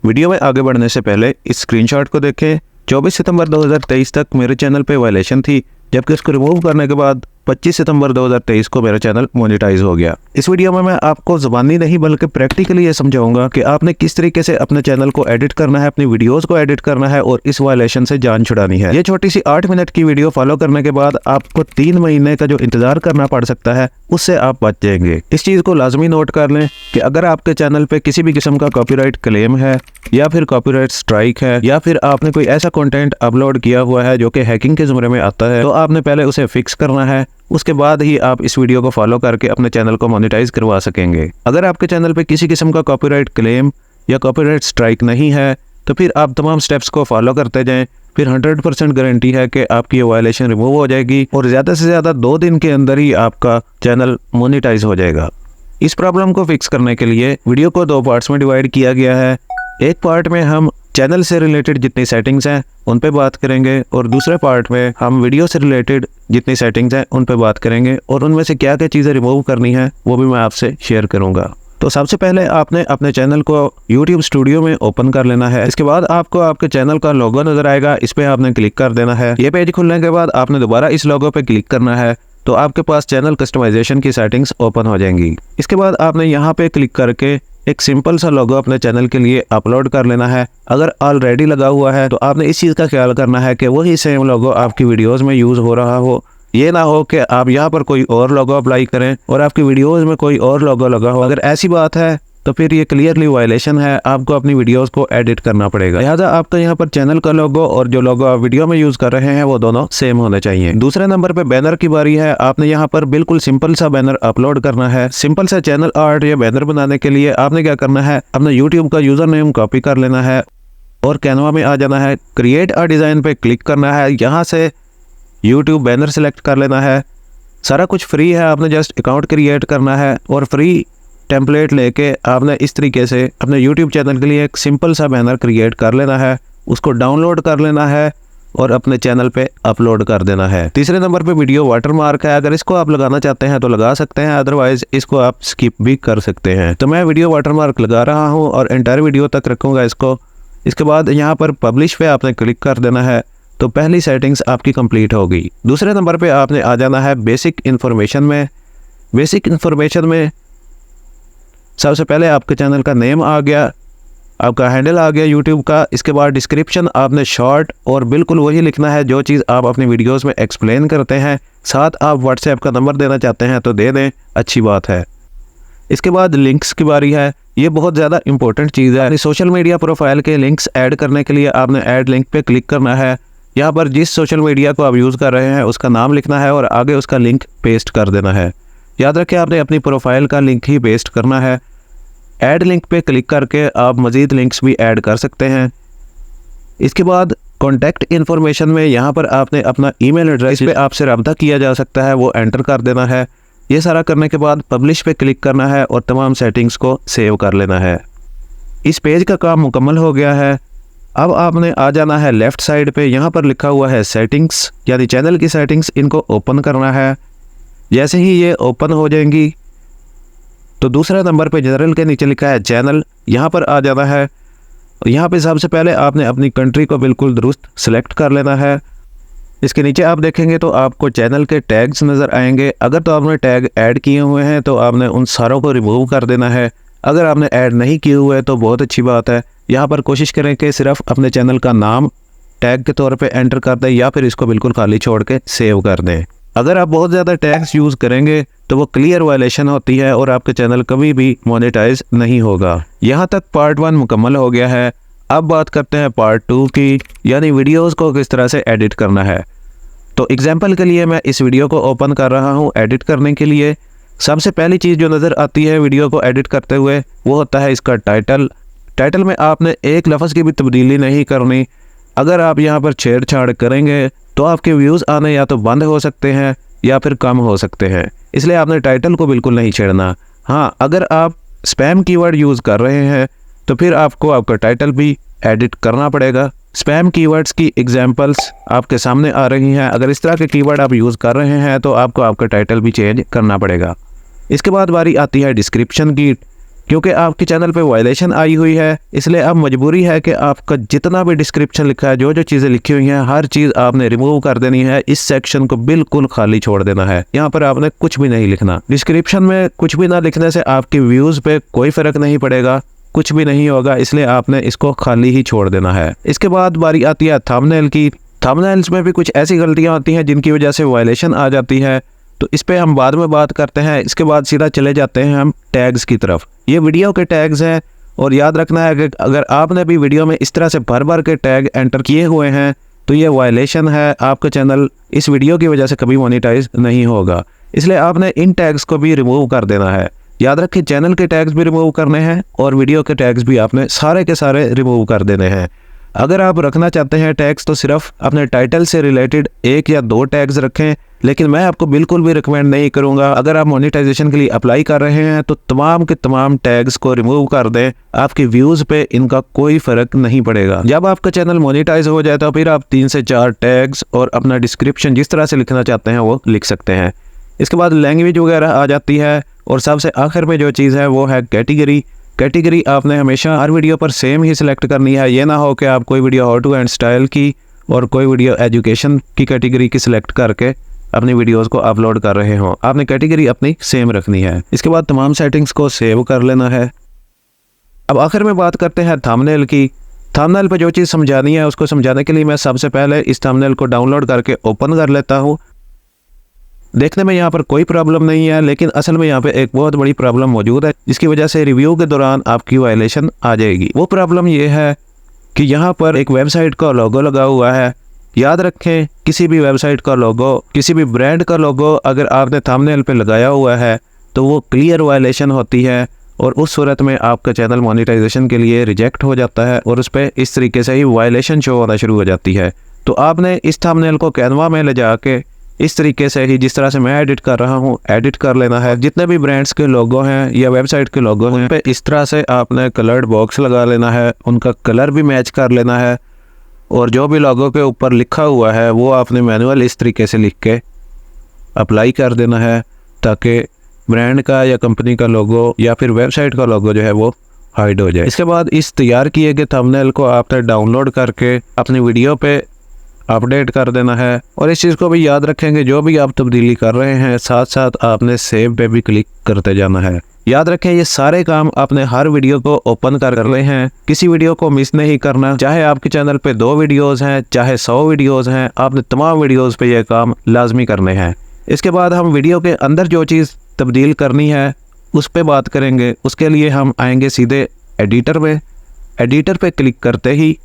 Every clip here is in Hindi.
वीडियो में आगे बढ़ने से पहले इस स्क्रीनशॉट को देखें। 24 सितंबर 2023 तक मेरे चैनल पे वायलेशन थी, जबकि उसको रिमूव करने के बाद 25 सितंबर 2023 को मेरा चैनल मोनेटाइज हो गया। इस वीडियो में मैं आपको ज़बानी नहीं बल्कि प्रैक्टिकली ये समझाऊंगा कि आपने किस तरीके से अपने चैनल को एडिट करना है, अपनी वीडियोस को एडिट करना है और इस वायलेशन से जान छुड़ानी है। ये छोटी सी 8 मिनट की वीडियो फॉलो करने के बाद आपको 3 महीने का जो इंतजार करना पड़ सकता है उससे आप बच जाएंगे। इस चीज़ को लाजमी नोट कर लें कि अगर आपके चैनल पे किसी भी किस्म का कॉपीराइट क्लेम है या फिर कॉपीराइट स्ट्राइक है या फिर आपने कोई ऐसा कंटेंट अपलोड किया हुआ है जो कि हैकिंग के ज़ुमरे में आता है, तो आपने पहले उसे फिक्स करना है। उसके बाद ही आप इस वीडियो को फॉलो करके अपने चैनल को मोनेटाइज करवा सकेंगे। अगर आपके चैनल पे किसी किस्म का कॉपीराइट क्लेम या कॉपीराइट स्ट्राइक नहीं है तो फिर आप तमाम स्टेप्स को फॉलो करते जाएं। फिर 100% गारंटी है कि आपकी ये वायलेशन रिमूव हो जाएगी और ज़्यादा से ज़्यादा 2 दिन के अंदर ही आपका चैनल मोनेटाइज हो जाएगा। इस प्रॉब्लम को फिक्स करने के लिए वीडियो को 2 पार्ट्स में डिवाइड किया गया है। एक पार्ट में हम चैनल से रिलेटेड जितनी सेटिंग्स हैं उन पे बात करेंगे और दूसरे पार्ट में हम वीडियो से रिलेटेड जितनी सेटिंग्स हैं उन पे बात करेंगे और उनमें से क्या क्या चीज़ें रिमूव करनी है वो भी मैं आपसे शेयर करूंगा। तो सबसे पहले आपने अपने चैनल को YouTube स्टूडियो में ओपन कर लेना है। इसके बाद आपको आपके चैनल का लोगो नजर आएगा, इस पे आपने क्लिक कर देना है। ये पेज खुलने के बाद आपने दोबारा इस लोगो पे क्लिक करना है तो आपके पास चैनल कस्टमाइजेशन की सेटिंग्स ओपन हो जाएंगी। इसके बाद आपने यहाँ पे क्लिक करके एक सिंपल सा लोगो अपने चैनल के लिए अपलोड कर लेना है। अगर ऑलरेडी लगा हुआ है तो आपने इस चीज़ का ख्याल करना है कि वही सेम लोगो आपकी वीडियोस में यूज़ हो रहा हो। ये ना हो कि आप यहाँ पर कोई और लोगो अप्लाई करें और आपकी वीडियोस में कोई और लोगो लगा हो। अगर ऐसी बात है तो फिर ये क्लियरली वायलेशन है, आपको अपनी वीडियोस को एडिट करना पड़ेगा। लिहाजा आपका यहाँ पर चैनल का लोगो और जो लोगो आप वीडियो में यूज़ कर रहे हैं वो दोनों सेम होने चाहिए। दूसरे नंबर पे बैनर की बारी है। आपने यहाँ पर बिल्कुल सिंपल सा बैनर अपलोड करना है। सिंपल सा चैनल आर्ट या बैनर बनाने के लिए आपने क्या करना है, अपना यूट्यूब का यूज़र नेम कॉपी कर लेना है और कैनवा में आ जाना है। क्रिएट अ डिज़ाइन पे क्लिक करना है, यहाँ से यूट्यूब बैनर सेलेक्ट कर लेना है। सारा कुछ फ्री है, आपने जस्ट अकाउंट क्रिएट करना है और फ्री टेम्पलेट लेके आपने इस तरीके से अपने YouTube चैनल के लिए एक सिंपल सा बैनर क्रिएट कर लेना है, उसको डाउनलोड कर लेना है और अपने चैनल पे अपलोड कर देना है। तीसरे नंबर पे वीडियो वाटरमार्क है, अगर इसको आप लगाना चाहते हैं तो लगा सकते हैं, अदरवाइज इसको आप स्किप भी कर सकते हैं। तो मैं वीडियो वाटरमार्क लगा रहा हूँ और एंटायर वीडियो तक रखूँगा इसको। इसके बाद यहाँ पर पब्लिश पे आपने क्लिक कर देना है तो पहली सेटिंग्स आपकी कंप्लीट होगी। दूसरे नंबर पे आपने आ जाना है बेसिक इन्फॉर्मेशन में। बेसिक इन्फॉर्मेशन में सबसे पहले आपके चैनल का नेम आ गया, आपका हैंडल आ गया यूट्यूब का। इसके बाद डिस्क्रिप्शन आपने शॉर्ट और बिल्कुल वही लिखना है जो चीज़ आप अपनी वीडियोस में एक्सप्लेन करते हैं। साथ आप व्हाट्सएप का नंबर देना चाहते हैं तो दे दें, अच्छी बात है। इसके बाद लिंक्स की बारी है। ये बहुत ज़्यादा इंपॉर्टेंट चीज़ है। सोशल मीडिया प्रोफाइल के लिंक्स ऐड करने के लिए आपने ऐड लिंक पे क्लिक करना है। यहाँ पर जिस सोशल मीडिया को आप यूज़ कर रहे हैं उसका नाम लिखना है और आगे उसका लिंक पेस्ट कर देना है। याद रखें आपने अपनी प्रोफाइल का लिंक ही पेस्ट करना है। ऐड लिंक पे क्लिक करके आप मज़ीद लिंक्स भी ऐड कर सकते हैं। इसके बाद कॉन्टैक्ट इन्फॉर्मेशन में यहाँ पर आपने अपना ईमेल एड्रेस पे आपसे रब्ता किया जा सकता है वो एंटर कर देना है। ये सारा करने के बाद पब्लिश पे क्लिक करना है और तमाम सेटिंग्स को सेव कर लेना है। इस पेज का काम मुकम्मल हो गया है। अब आपने आ जाना है लेफ़्ट साइड पे, यहाँ पर लिखा हुआ है सेटिंग्स, यानी चैनल की सेटिंग्स। इनको ओपन करना है। जैसे ही ये ओपन हो जाएंगी तो दूसरा नंबर पे जनरल के नीचे लिखा है चैनल, यहाँ पर आ जाना है। यहाँ पे सबसे पहले आपने अपनी कंट्री को बिल्कुल दुरुस्त सेलेक्ट कर लेना है। इसके नीचे आप देखेंगे तो आपको चैनल के टैग्स नज़र आएंगे। अगर तो आपने टैग ऐड किए हुए हैं तो आपने उन सारों को रिमूव कर देना है। अगर आपने ऐड नहीं किए हुए तो बहुत अच्छी बात है। यहाँ पर कोशिश करें कि सिर्फ अपने चैनल का नाम टैग के तौर पे एंटर कर दें या फिर इसको बिल्कुल खाली छोड़ के सेव कर दें। अगर आप बहुत ज़्यादा टैग्स यूज़ करेंगे तो वो क्लियर वायलेशन होती है और आपके चैनल कभी भी मोनेटाइज नहीं होगा। यहाँ तक पार्ट 1 मुकम्मल हो गया है। अब बात करते हैं पार्ट 2 की, यानी वीडियोस को किस तरह से एडिट करना है। तो एग्जांपल के लिए मैं इस वीडियो को ओपन कर रहा हूँ एडिट करने के लिए। सबसे पहली चीज़ जो नज़र आती है वीडियो को एडिट करते हुए वो होता है इसका टाइटल। टाइटल में आपने एक लफ्ज़ की भी तब्दीली नहीं करनी। अगर आप यहाँ पर छेड़छाड़ करेंगे तो आपके व्यूज़ आने या तो बंद हो सकते हैं या फिर कम हो सकते हैं, इसलिए आपने टाइटल को बिल्कुल नहीं छेड़ना। हाँ, अगर आप स्पैम कीवर्ड यूज़ कर रहे हैं तो फिर आपको आपका टाइटल भी एडिट करना पड़ेगा। स्पैम कीवर्ड्स की एग्जांपल्स आपके सामने आ रही हैं। अगर इस तरह के कीवर्ड आप यूज़ कर रहे हैं तो आपको आपका टाइटल भी चेंज करना पड़ेगा। इसके बाद बारी आती है डिस्क्रिप्शन की। क्योंकि आपके चैनल पे वायलेशन आई हुई है, इसलिए अब मजबूरी है कि आपका जितना भी डिस्क्रिप्शन लिखा है, जो जो चीज़ें लिखी हुई हैं, हर चीज़ आपने रिमूव कर देनी है। इस सेक्शन को बिल्कुल खाली छोड़ देना है। यहाँ पर आपने कुछ भी नहीं लिखना। डिस्क्रिप्शन में कुछ भी ना लिखने से आपके व्यूज़ पे कोई फ़र्क नहीं पड़ेगा, कुछ भी नहीं होगा, इसलिए आपने इसको खाली ही छोड़ देना है। इसके बाद बारी आती है थंबनेल की। थंबनेल्स में भी कुछ ऐसी गलतियाँ होती हैं जिनकी वजह से वायलेशन आ जाती है, तो इस पे हम बाद में बात करते हैं। इसके बाद सीधा चले जाते हैं हम टैग्स की तरफ। ये वीडियो के टैग्स हैं और याद रखना है कि अगर आपने भी वीडियो में इस तरह से भर भर के टैग एंटर किए हुए हैं तो ये वायलेशन है। आपका चैनल इस वीडियो की वजह से कभी मोनेटाइज नहीं होगा, इसलिए आपने इन टैग्स को भी रिमूव कर देना है। याद रखिए, चैनल के टैग्स भी रिमूव करने हैं और वीडियो के टैग्स भी आपने सारे के सारे रिमूव कर देने हैं। अगर आप रखना चाहते हैं टैग्स तो सिर्फ अपने टाइटल से रिलेटेड 1 या 2 टैग्स रखें, लेकिन मैं आपको बिल्कुल भी रिकमेंड नहीं करूंगा। अगर आप मोनेटाइजेशन के लिए अप्लाई कर रहे हैं तो तमाम के तमाम टैग्स को रिमूव कर दें, आपके व्यूज़ पे इनका कोई फ़र्क नहीं पड़ेगा। जब आपका चैनल मोनेटाइज हो जाए तो फिर आप 3 से 4 टैग्स और अपना डिस्क्रिप्शन जिस तरह से लिखना चाहते हैं वो लिख सकते हैं। इसके बाद लैंग्वेज वगैरह आ जाती है और सबसे आखिर में जो चीज़ है वो है कैटेगरी। कैटेगरी आपने हमेशा हर वीडियो पर सेम ही सिलेक्ट करनी है। ये ना हो कि आप कोई video how to and style की और कोई वीडियो एजुकेशन की कैटेगरी की सिलेक्ट करके अपनी वीडियोस को अपलोड कर रहे हो। आपने कैटेगरी अपनी सेम रखनी है। इसके बाद तमाम सेटिंग्स को सेव कर लेना है। अब आखिर में बात करते हैं थंबनेल की। थंबनेल पर जो चीज़ समझानी है उसको समझाने के लिए मैं सबसे पहले इस थंबनेल को डाउनलोड करके ओपन कर लेता हूँ। देखने में यहाँ पर कोई प्रॉब्लम नहीं है, लेकिन असल में यहाँ पे एक बहुत बड़ी प्रॉब्लम मौजूद है जिसकी वजह से रिव्यू के दौरान आपकी वायलेशन आ जाएगी। वो प्रॉब्लम ये है कि यहाँ पर एक वेबसाइट का लोगो लगा हुआ है। याद रखें, किसी भी वेबसाइट का लोगो, किसी भी ब्रांड का लोगो अगर आपने थंबनेल पे लगाया हुआ है तो वो क्लियर वायलेशन होती है और उस सूरत में आपका चैनल मोनेटाइजेशन के लिए रिजेक्ट हो जाता है और उस पर इस तरीके से ही वायलेशन शो होना शुरू हो जाती है। तो आपने इस थंबनेल को कैनवा में ले जाके इस तरीके से ही जिस तरह से मैं एडिट कर रहा हूँ एडिट कर लेना है। जितने भी ब्रांड्स के लोगो हैं या वेबसाइट के लोगो हैं पे इस तरह से आपने कलर्ड बॉक्स लगा लेना है, उनका कलर भी मैच कर लेना है और जो भी लोगो के ऊपर लिखा हुआ है वो आपने मैनुअल इस तरीके से लिख के अप्लाई कर देना है ताकि ब्रांड का या कंपनी का लोगो या फिर वेबसाइट का लोगो जो है वो हाइड हो जाए। इसके बाद इस तैयार किए गए थंबनेल को आपने डाउनलोड करके अपनी वीडियो पे अपडेट कर देना है। और इस चीज़ को भी याद रखेंगे, जो भी आप तब्दीली कर रहे हैं साथ साथ आपने सेव पे भी क्लिक करते जाना है। याद रखें, ये सारे काम आपने हर वीडियो को ओपन कर रहे हैं, किसी वीडियो को मिस नहीं करना। चाहे आपके चैनल पे 2 वीडियोस हैं, चाहे 100 वीडियोस हैं, आपने तमाम वीडियोस पे ये काम लाजमी करने हैं। इसके बाद हम वीडियो के अंदर जो चीज़ तब्दील करनी है उस पर बात करेंगे। उसके लिए हम आएंगे सीधे एडिटर में। एडिटर पे क्लिक करते ही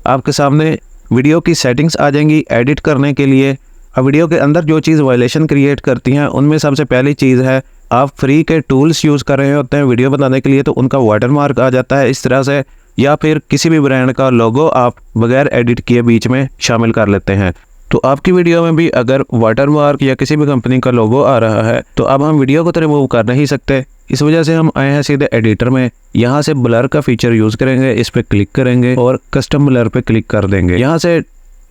आपके सामने वीडियो की सेटिंग्स आ जाएंगी एडिट करने के लिए। अब वीडियो के अंदर जो चीज़ वायलेशन क्रिएट करती हैं उनमें सबसे पहली चीज़ है, आप फ्री के टूल्स यूज़ कर रहे होते हैं वीडियो बनाने के लिए तो उनका वाटरमार्क आ जाता है इस तरह से, या फिर किसी भी ब्रांड का लोगो आप बगैर एडिट किए बीच में शामिल कर लेते हैं। तो आपकी वीडियो में भी अगर वाटरमार्क या किसी भी कंपनी का लोगो आ रहा है तो अब हम वीडियो को तो रिमूव कर नहीं सकते। इस वजह से हम आए हैं सीधे एडिटर में। यहाँ से ब्लर का फीचर यूज़ करेंगे, इस पर क्लिक करेंगे और कस्टम ब्लर पे क्लिक कर देंगे। यहाँ से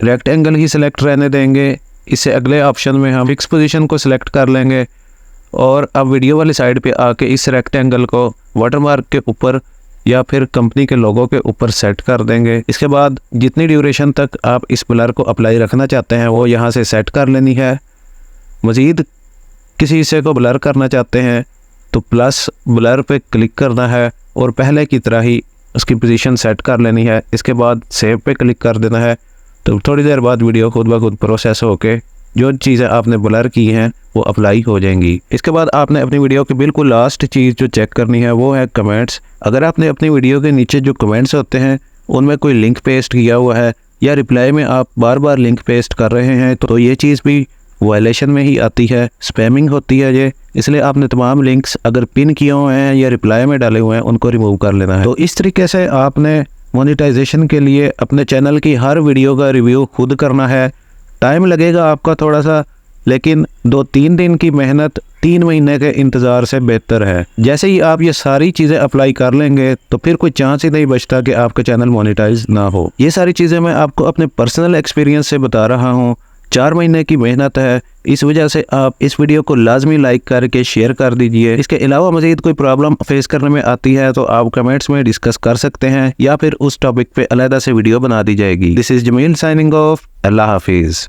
रेक्टेंगल ही सिलेक्ट रहने देंगे। इससे अगले ऑप्शन में हम फिक्स पोजीशन को सिलेक्ट कर लेंगे और अब वीडियो वाली साइड पे आके इस रेक्टेंगल को वाटरमार्क के ऊपर या फिर कंपनी के लोगो के ऊपर सेट कर देंगे। इसके बाद जितनी ड्यूरेशन तक आप इस ब्लर को अप्लाई रखना चाहते हैं वो यहाँ से सेट कर लेनी है। मज़ीद किसी हिस्से को ब्लर करना चाहते हैं तो प्लस ब्लर पे क्लिक करना है और पहले की तरह ही उसकी पोजीशन सेट कर लेनी है। इसके बाद सेव पे क्लिक कर देना है तो थोड़ी देर बाद वीडियो खुद ब खुद प्रोसेस होके जो चीज़ें आपने ब्लर की हैं वो अप्लाई हो जाएंगी। इसके बाद आपने अपनी वीडियो की बिल्कुल लास्ट चीज़ जो चेक करनी है वो है कमेंट्स। अगर आपने अपनी वीडियो के नीचे जो कमेंट्स होते हैं उनमें कोई लिंक पेस्ट किया हुआ है या रिप्लाई में आप बार बार लिंक पेस्ट कर रहे हैं तो ये चीज़ भी वायलेशन में ही आती है, स्पैमिंग होती है ये। इसलिए आपने तमाम लिंक्स अगर पिन किए हुए हैं या रिप्लाई में डाले हुए हैं उनको रिमूव कर लेना है। तो इस तरीके से आपने मोनेटाइजेशन के लिए अपने चैनल की हर वीडियो का रिव्यू खुद करना है। टाइम लगेगा आपका थोड़ा सा, लेकिन 2-3 दिन की मेहनत 3 महीने के इंतज़ार से बेहतर है। जैसे ही आप ये सारी चीज़ें अप्लाई कर लेंगे तो फिर कोई चांस ही नहीं बचता कि आपका चैनल मोनेटाइज ना हो। ये सारी चीज़ें मैं आपको अपने पर्सनल एक्सपीरियंस से बता रहा हूँ। 4 महीने की मेहनत है, इस वजह से आप इस वीडियो को लाजमी लाइक करके शेयर कर दीजिए। इसके अलावा मज़ीद कोई प्रॉब्लम फेस करने में आती है तो आप कमेंट्स में डिस्कस कर सकते हैं या फिर उस टॉपिक पे अलग से वीडियो बना दी जाएगी। This is Jamil signing off. अल्लाह हाफिज़।